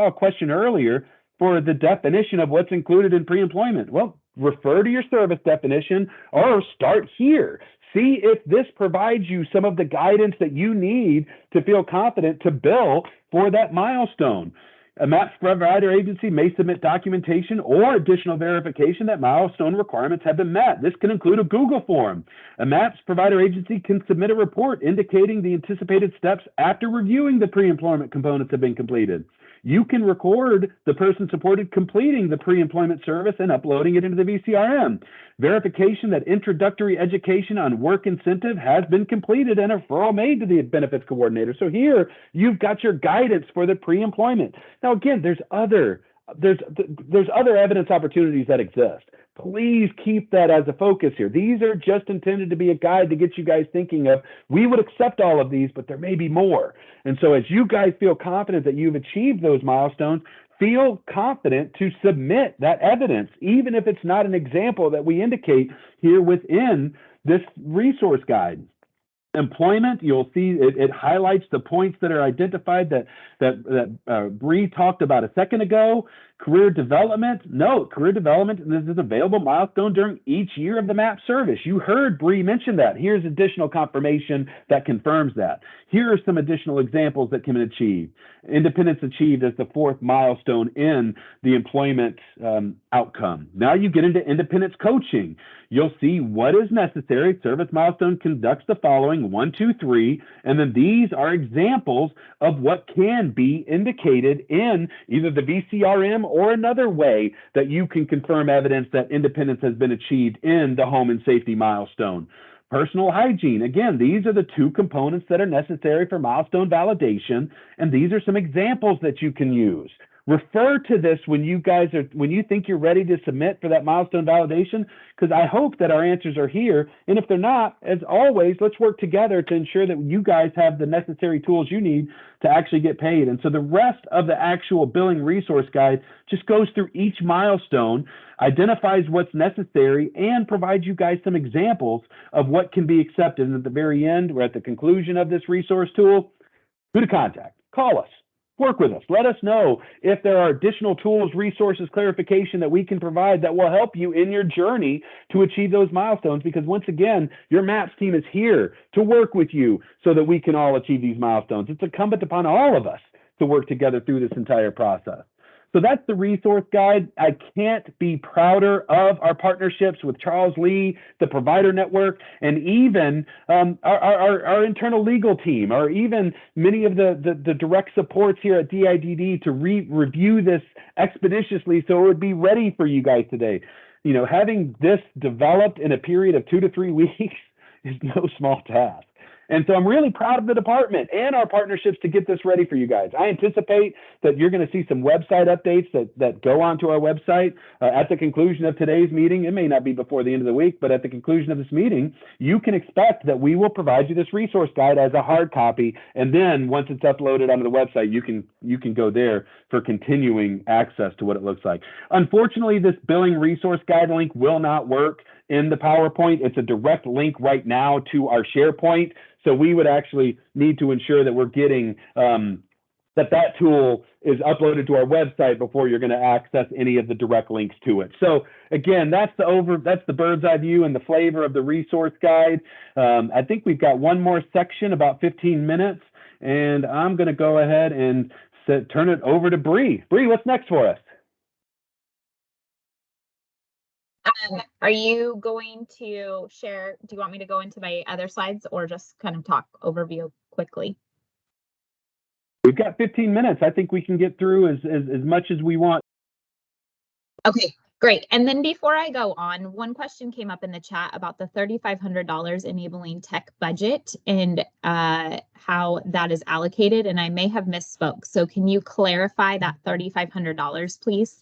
a question earlier for the definition of what's included in pre-employment. Well, refer to your service definition or start here. See if this provides you some of the guidance that you need to feel confident to bill for that milestone. A MAPS provider agency may submit documentation or additional verification that milestone requirements have been met. This can include a Google form. A MAPS provider agency can submit a report indicating the anticipated steps after reviewing the pre-employment components have been completed. You can record the person supported completing the pre-employment service and uploading it into the VCRM. Verification that introductory education on work incentive has been completed and a referral made to the benefits coordinator. So here you've got your guidance for the pre-employment. Now again, there's other evidence opportunities that exist. Please keep that as a focus here. These are just intended to be a guide to get you guys thinking of, we would accept all of these, but there may be more. And so as you guys feel confident that you've achieved those milestones, feel confident to submit that evidence, even if it's not an example that we indicate here within this resource guide. Employment, you'll see it highlights the points that are identified that Bree talked about a second ago. Career development, no, career development is an available milestone during each year of the MAP service. You heard Bree mention that. Here's additional confirmation that confirms that. Here are some additional examples that can be achieved. Independence achieved as the 4th milestone in the employment outcome. Now you get into independence coaching. You'll see what is necessary. Service milestone conducts the following, 1, 2, 3, and then these are examples of what can be indicated in either the VCRM or another way that you can confirm evidence that independence has been achieved in the home and safety milestone. Personal hygiene, again, these are the 2 components that are necessary for milestone validation, and these are some examples that you can use. Refer to this when you think you're ready to submit for that milestone validation, because I hope that our answers are here. And if they're not, as always, let's work together to ensure that you guys have the necessary tools you need to actually get paid. And so the rest of the actual billing resource guide just goes through each milestone, identifies what's necessary, and provides you guys some examples of what can be accepted. And at the very end, we're at the conclusion of this resource tool, who to contact, call us. Work with us. Let us know if there are additional tools, resources, clarification that we can provide that will help you in your journey to achieve those milestones. Because once again, your MAPS team is here to work with you so that we can all achieve these milestones. It's incumbent upon all of us to work together through this entire process. So that's the resource guide. I can't be prouder of our partnerships with Charles Lee, the provider network, and even our internal legal team, or even many of the direct supports here at DIDD to review this expeditiously so it would be ready for you guys today. You know, having this developed in a period of 2 to 3 weeks is no small task. And so I'm really proud of the department and our partnerships to get this ready for you guys. I anticipate that you're going to see some website updates that go onto our website at the conclusion of today's meeting. It may not be before the end of the week, but at the conclusion of this meeting, you can expect that we will provide you this resource guide as a hard copy. And then once it's uploaded onto the website, you can go there for continuing access to what it looks like. Unfortunately, this billing resource guide link will not work in the PowerPoint. It's a direct link right now to our SharePoint. So we would actually need to ensure that we're getting that tool is uploaded to our website before you're going to access any of the direct links to it. So again, that's the bird's eye view and the flavor of the resource guide. I think we've got one more section, about 15 minutes, and I'm going to go ahead and turn it over to Bree. Bree, what's next for us? Are you going to share? Do you want me to go into my other slides or just kind of talk overview quickly? We've got 15 minutes. I think we can get through as much as we want. Okay, great. And then before I go on, one question came up in the chat about the $3,500 enabling tech budget and how that is allocated. And I may have misspoke. So can you clarify that $3,500, please?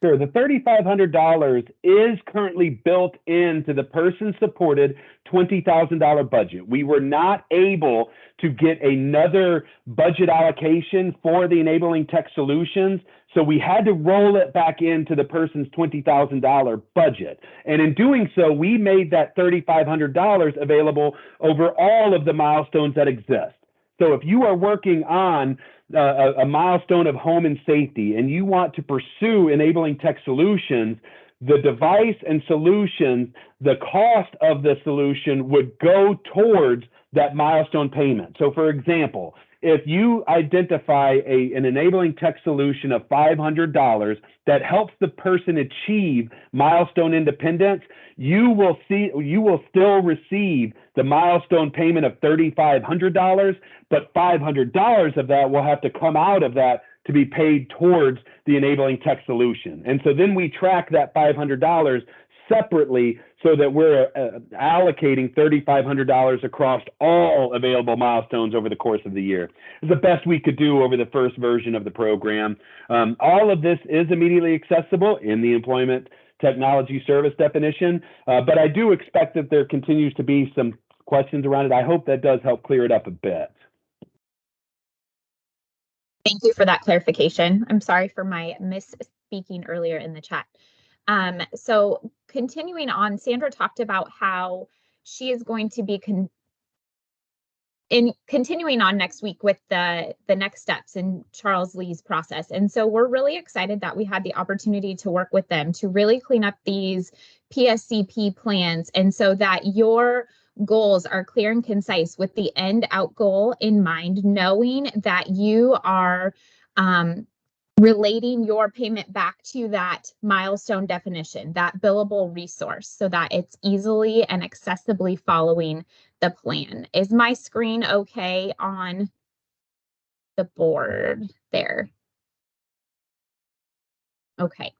Sure. The $3,500 is currently built into the person-supported $20,000 budget. We were not able to get another budget allocation for the enabling tech solutions, so we had to roll it back into the person's $20,000 budget. And in doing so, we made that $3,500 available over all of the milestones that exist. So if you are working on a milestone of home and safety and you want to pursue enabling tech solutions, the device and solutions, the cost of the solution would go towards that milestone payment. So for example, if you identify an enabling tech solution of $500 that helps the person achieve milestone independence, you will still receive the milestone payment of $3,500, but $500 of that will have to come out of that to be paid towards the enabling tech solution. And so then we track that $500 separately so that we're allocating $3,500 across all available milestones over the course of the year. It's the best we could do over the first version of the program. All of this is immediately accessible in the employment technology service definition, but I do expect that there continues to be some questions around it. I hope that does help clear it up a bit. Thank you for that clarification. I'm sorry for my misspeaking earlier in the chat. So continuing on, Sandra talked about how she is going to be in continuing on next week with the next steps in Charles Lee's process. And so we're really excited that we had the opportunity to work with them to really clean up these PSCP plans, and so that your goals are clear and concise with the end out goal in mind, knowing that you are relating your payment back to that milestone definition, that billable resource, so that it's easily and accessibly following the plan. Is my screen okay on the board there? Okay.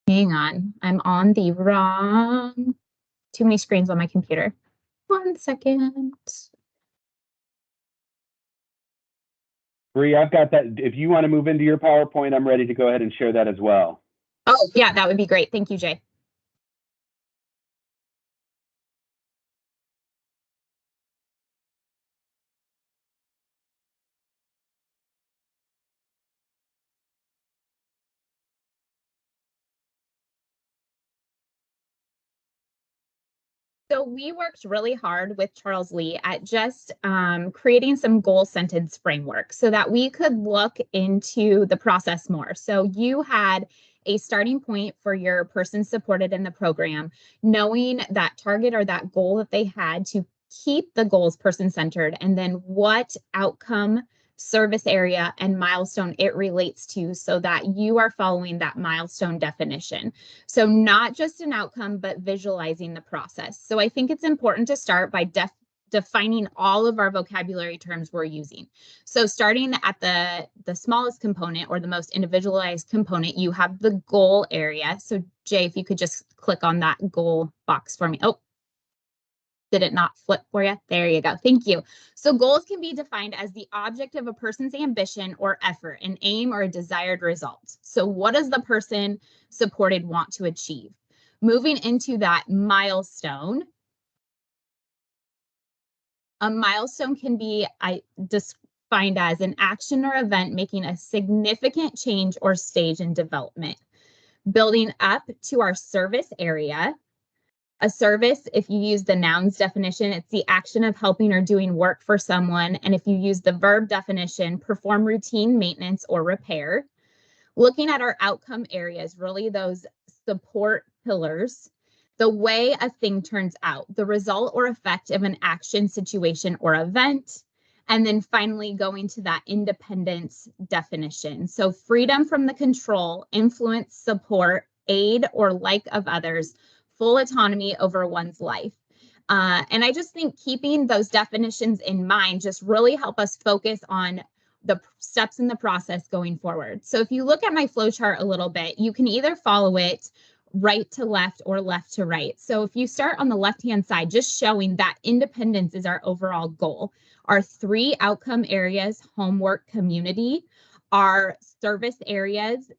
Hang on, I'm on the wrong, too many screens on my computer. 1 second. Bree, I've got that. If you want to move into your PowerPoint, I'm ready to go ahead and share that as well. Oh, yeah, that would be great. Thank you, Jay. So we worked really hard with Charles Lee at just creating some goal sentence framework so that we could look into the process more. So you had a starting point for your person supported in the program, knowing that target or that goal that they had to keep the goals person centered, and then what outcome, service area, and milestone it relates to, so that you are following that milestone definition. So not just an outcome, but visualizing the process. So I think it's important to start by defining all of our vocabulary terms we're using. So starting at the smallest component, or the most individualized component, you have the goal area. So Jay, if you could just click on that goal box for me. Oh, did it not flip for you? There you go. Thank you. So goals can be defined as the object of a person's ambition or effort, an aim or a desired result. So what does the person supported want to achieve? Moving into that milestone, a milestone can be defined as an action or event making a significant change or stage in development. Building up to our service area. A service, if you use the nouns definition, it's the action of helping or doing work for someone. And if you use the verb definition, perform routine maintenance or repair. Looking at our outcome areas, really those support pillars, the way a thing turns out, the result or effect of an action, situation, or event. And then finally going to that independence definition. So freedom from the control, influence, support, aid, or like of others, full autonomy over one's life. And I just think keeping those definitions in mind just really help us focus on the steps in the process going forward. So if you look at my flow chart a little bit, you can either follow it right to left or left to right. So if you start on the left-hand side, just showing that independence is our overall goal. Our 3 outcome areas, homework, community, our service areas,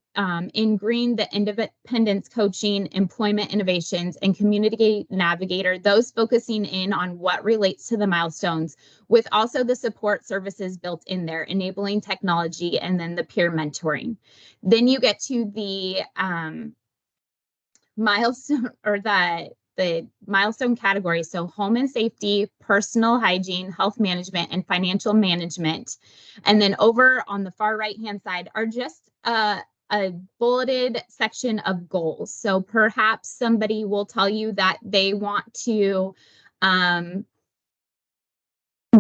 in green, the independence coaching, employment innovations, and community navigator, those focusing in on what relates to the milestones, with also the support services built in there, enabling technology, and then the peer mentoring. Then you get to the milestone, or the milestone category. So home and safety, personal hygiene, health management, and financial management. And then over on the far right-hand side are just a bulleted section of goals. So perhaps somebody will tell you that they want to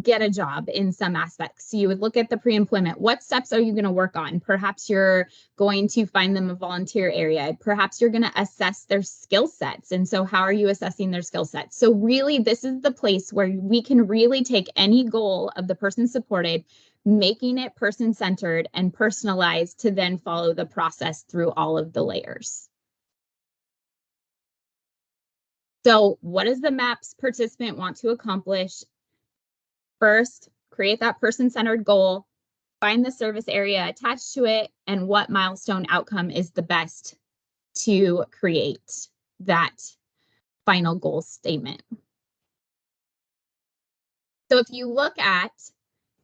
get a job in some aspects. So you would look at the pre-employment. What steps are you going to work on? Perhaps you're going to find them a volunteer area. Perhaps you're going to assess their skill sets. And so how are you assessing their skill sets? So really, this is the place where we can really take any goal of the person supported, making it person-centered and personalized, to then follow the process through all of the layers. So what does the MAPS participant want to accomplish? First, create that person-centered goal, find the service area attached to it, and what milestone outcome is the best to create that final goal statement. So if you look at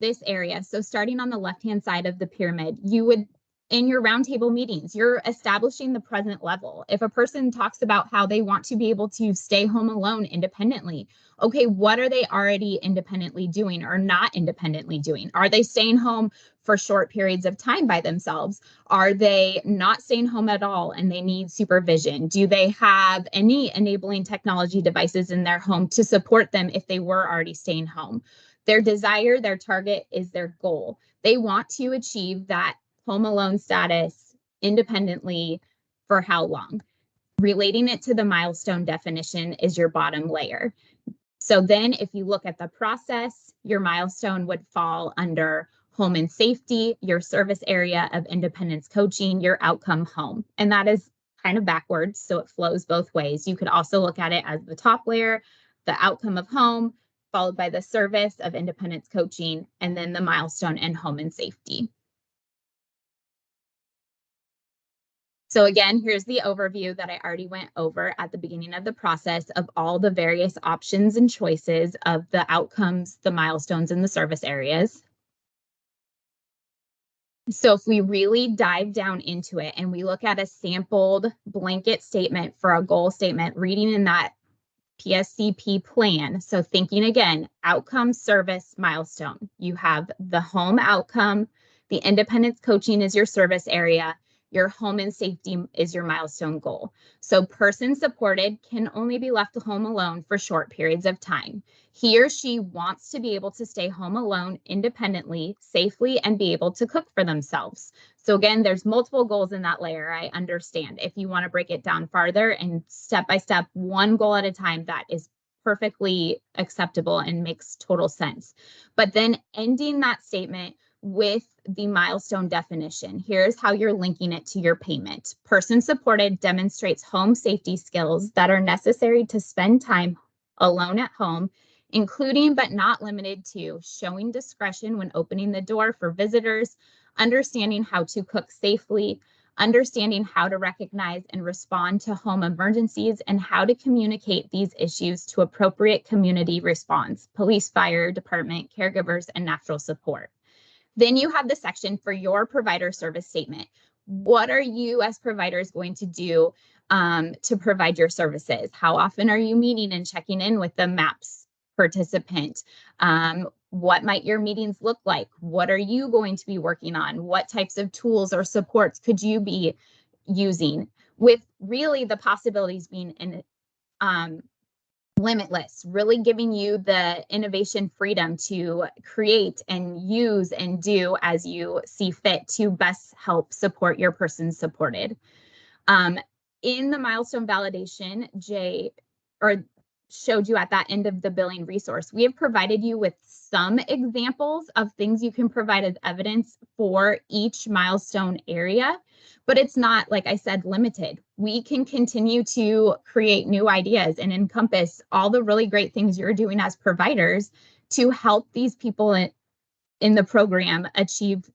this area, so starting on the left-hand side of the pyramid, you would in your roundtable meetings, you're establishing the present level. If a person talks about how they want to be able to stay home alone independently, okay, what are they already independently doing or not independently doing? Are they staying home for short periods of time by themselves? Are they not staying home at all and they need supervision? Do they have any enabling technology devices in their home to support them if they were already staying home? Their desire, their target is their goal. They want to achieve that home alone status independently for how long? Relating it to the milestone definition is your bottom layer. So then if you look at the process, your milestone would fall under home and safety, your service area of independence coaching, your outcome home. And that is kind of backwards, so it flows both ways. You could also look at it as the top layer, the outcome of home, followed by the service of independence coaching, and then the milestone and home and safety. So again, here's the overview that I already went over at the beginning of the process of all the various options and choices of the outcomes, the milestones, and the service areas. So if we really dive down into it and we look at a sampled blanket statement for a goal statement, reading in that PSCP plan. So thinking again, outcome, service, milestone. You have the home outcome, the independence coaching is your service area, your home and safety is your milestone goal. So person supported can only be left home alone for short periods of time. He or she wants to be able to stay home alone independently, safely, and be able to cook for themselves. So again, there's multiple goals in that layer. I understand. If you want to break it down farther and step by step, one goal at a time, that is perfectly acceptable and makes total sense. But then ending that statement with the milestone definition. Here's how you're linking it to your payment. Person supported demonstrates home safety skills that are necessary to spend time alone at home, including but not limited to showing discretion when opening the door for visitors, understanding how to cook safely, understanding how to recognize and respond to home emergencies, and how to communicate these issues to appropriate community response, police, fire department, caregivers, and natural support. Then you have the section for your provider service statement. What are you as providers going to do to provide your services? How often are you meeting and checking in with the MAPS participant? What might your meetings look like? What are you going to be working on? What types of tools or supports could you be using? With really the possibilities being in limitless, really giving you the innovation freedom to create and use and do as you see fit to best help support your person supported. In the milestone validation, Jay showed you at that end of the billing resource, we have provided you with some examples of things you can provide as evidence for each milestone area, but it's not, like I said, limited. We can continue to create new ideas and encompass all the really great things you're doing as providers to help these people in the program achieve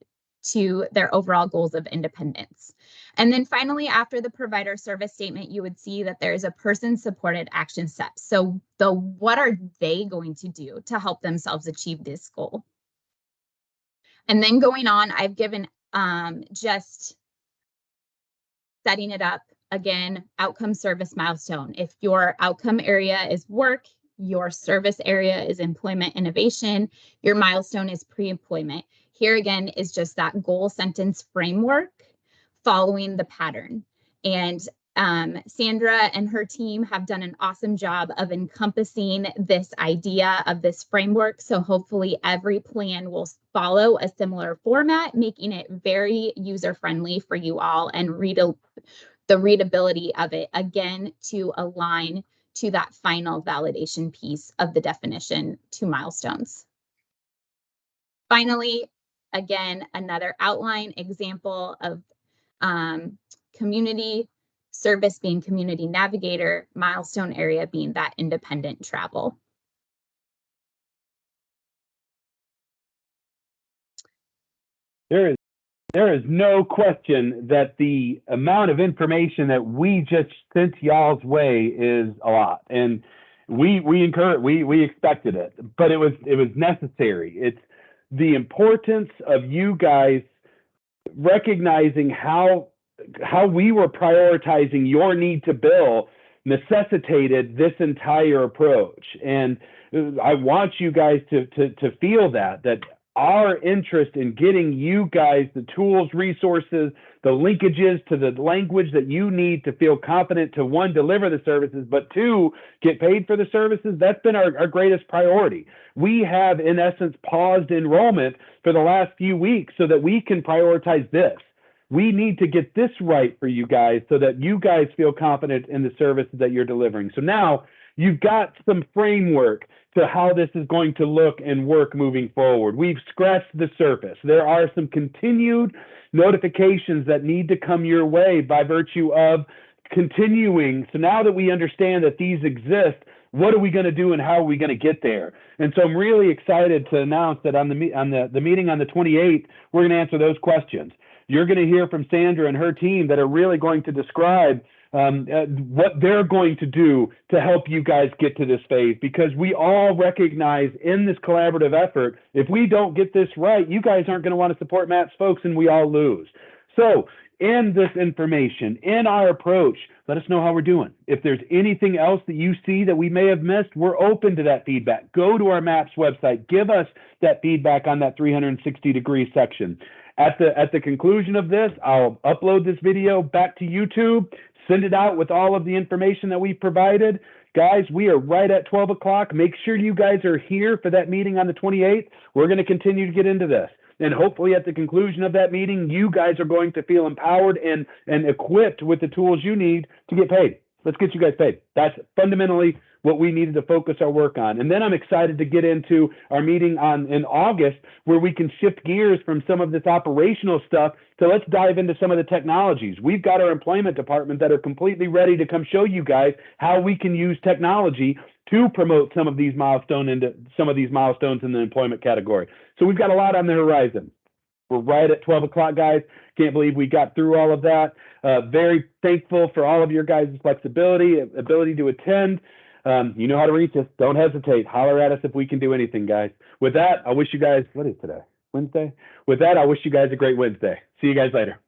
to their overall goals of independence. And then finally, after the provider service statement, you would see that there is a person-supported action steps. So what are they going to do to help themselves achieve this goal? And then going on, I've given just setting it up again, outcome, service, milestone. If your outcome area is work, your service area is employment innovation, your milestone is pre-employment. Here again is just that goal sentence framework following the pattern. And Sandra and her team have done an awesome job of encompassing this idea of this framework. So hopefully every plan will follow a similar format, making it very user-friendly for you all and the readability of it, again, to align to that final validation piece of the definition to milestones. Finally, again, another outline example of community service being community navigator, milestone area being that independent travel. There is no question that the amount of information that we just sent y'all's way is a lot, and we expected it, but it was necessary. It's the importance of you guys recognizing how we were prioritizing your need to bill necessitated this entire approach. And I want you guys to feel that our interest in getting you guys the tools, resources, the linkages to the language that you need to feel confident to, one, deliver the services, but two, get paid for the services, that's been our greatest priority. We have, in essence, paused enrollment for the last few weeks so that we can prioritize this. We need to get this right for you guys so that you guys feel confident in the services that you're delivering. So now you've got some framework to how this is going to look and work moving forward. We've scratched the surface. There are some continued notifications that need to come your way by virtue of continuing. So now that we understand that these exist, what are we going to do and how are we going to get there? And so I'm really excited to announce that on the meeting on the 28th, we're going to answer those questions. You're going to hear from Sandra and her team that are really going to describe what they're going to do to help you guys get to this phase, because we all recognize in this collaborative effort, if we don't get this right, you guys aren't going to want to support Matt's folks and we all lose. So in this information, in our approach, let us know how we're doing. If there's anything else that you see that we may have missed, we're open to that feedback. Go to our MAPS website, give us that feedback on that 360-degree section. At the conclusion of this, I'll upload this video back to YouTube, send it out with all of the information that we provided. Guys, we are right at 12 o'clock. Make sure you guys are here for that meeting on the 28th. We're going to continue to get into this. And hopefully at the conclusion of that meeting, you guys are going to feel empowered and equipped with the tools you need to get paid. Let's get you guys paid. That's fundamentally what we needed to focus our work on. And then I'm excited to get into our meeting in August, where we can shift gears from some of this operational stuff to let's dive into some of the technologies. We've got our employment department that are completely ready to come show you guys how we can use technology to promote some of these milestones in the employment category. So we've got a lot on the horizon. We're right at 12 o'clock, guys. Can't believe we got through all of that. Very thankful for all of your guys' flexibility, ability to attend. You know how to reach us. Don't hesitate. Holler at us if we can do anything, guys. With that, I wish you guys, what is today? Wednesday? With that, I wish you guys a great Wednesday. See you guys later.